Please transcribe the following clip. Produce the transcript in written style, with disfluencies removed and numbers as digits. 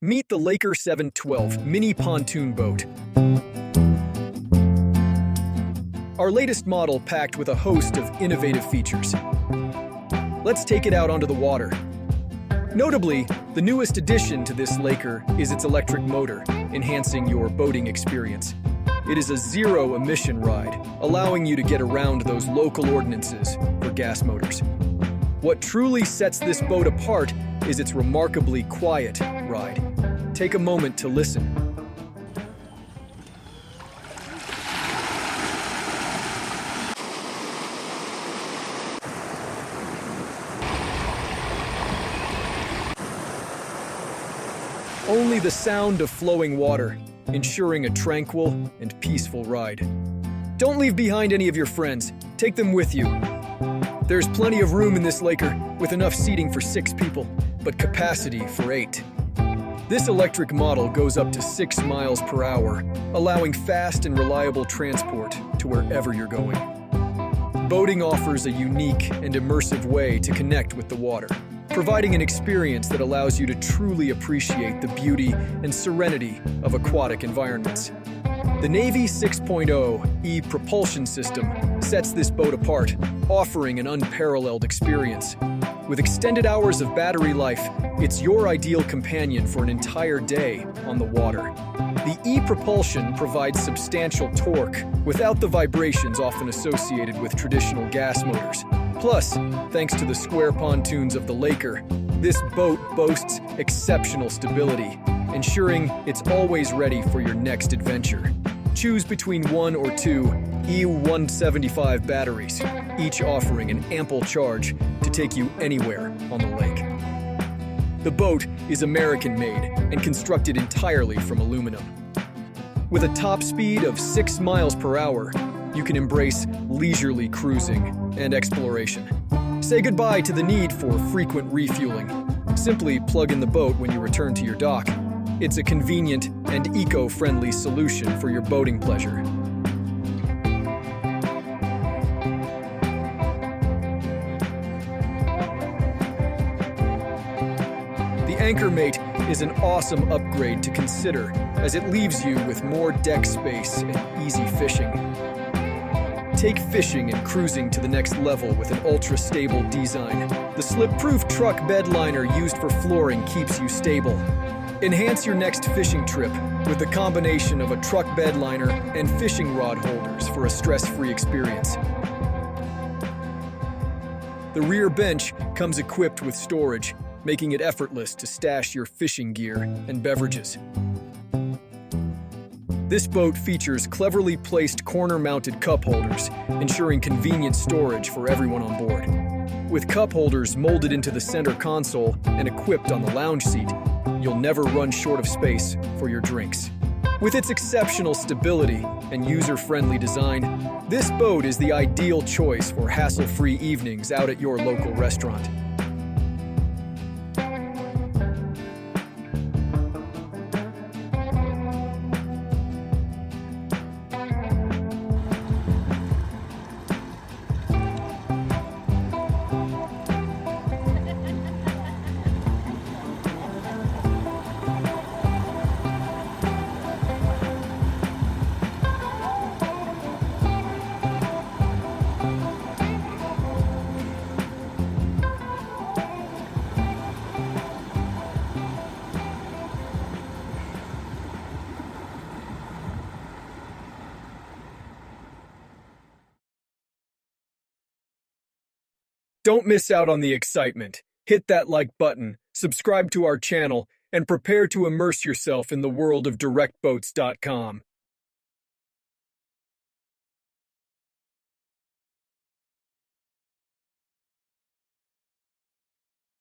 Meet the Laker 712 Mini Pontoon Boat. Our latest model packed with a host of innovative features. Let's take it out onto the water. Notably, the newest addition to this Laker is its electric motor, enhancing your boating experience. It is a zero-emission ride, allowing you to get around those local ordinances for gas motors. What truly sets this boat apart is its remarkably quiet ride. Take a moment to listen. Only the sound of flowing water, ensuring a tranquil and peaceful ride. Don't leave behind any of your friends. Take them with you. There's plenty of room in this Laker, with enough seating for 6 people, but capacity for 8. This electric model goes up to 6 miles per hour, allowing fast and reliable transport to wherever you're going. Boating offers a unique and immersive way to connect with the water, providing an experience that allows you to truly appreciate the beauty and serenity of aquatic environments. The Navy 6.0 e-propulsion system sets this boat apart, offering an unparalleled experience. With extended hours of battery life, it's your ideal companion for an entire day on the water. The e-propulsion provides substantial torque without the vibrations often associated with traditional gas motors. Plus, thanks to the square pontoons of the Laker, this boat boasts exceptional stability, ensuring it's always ready for your next adventure. Choose between 1 or 2 E175 batteries, each offering an ample charge to take you anywhere on the lake. The boat is American-made and constructed entirely from aluminum. With a top speed of 6 miles per hour, you can embrace leisurely cruising and exploration. Say goodbye to the need for frequent refueling. Simply plug in the boat when you return to your dock. It's a convenient and eco-friendly solution for your boating pleasure. The Anchormate is an awesome upgrade to consider, as it leaves you with more deck space and easy fishing. Take fishing and cruising to the next level with an ultra-stable design. The slip-proof truck bed liner used for flooring keeps you stable. Enhance your next fishing trip with the combination of a truck bed liner and fishing rod holders for a stress-free experience. The rear bench comes equipped with storage, making it effortless to stash your fishing gear and beverages. This boat features cleverly placed corner-mounted cup holders, ensuring convenient storage for everyone on board. With cup holders molded into the center console and equipped on the lounge seat, you'll never run short of space for your drinks. With its exceptional stability and user-friendly design, this boat is the ideal choice for hassle-free evenings out at your local restaurant. Don't miss out on the excitement. Hit that like button, subscribe to our channel, and prepare to immerse yourself in the world of DirectBoats.com.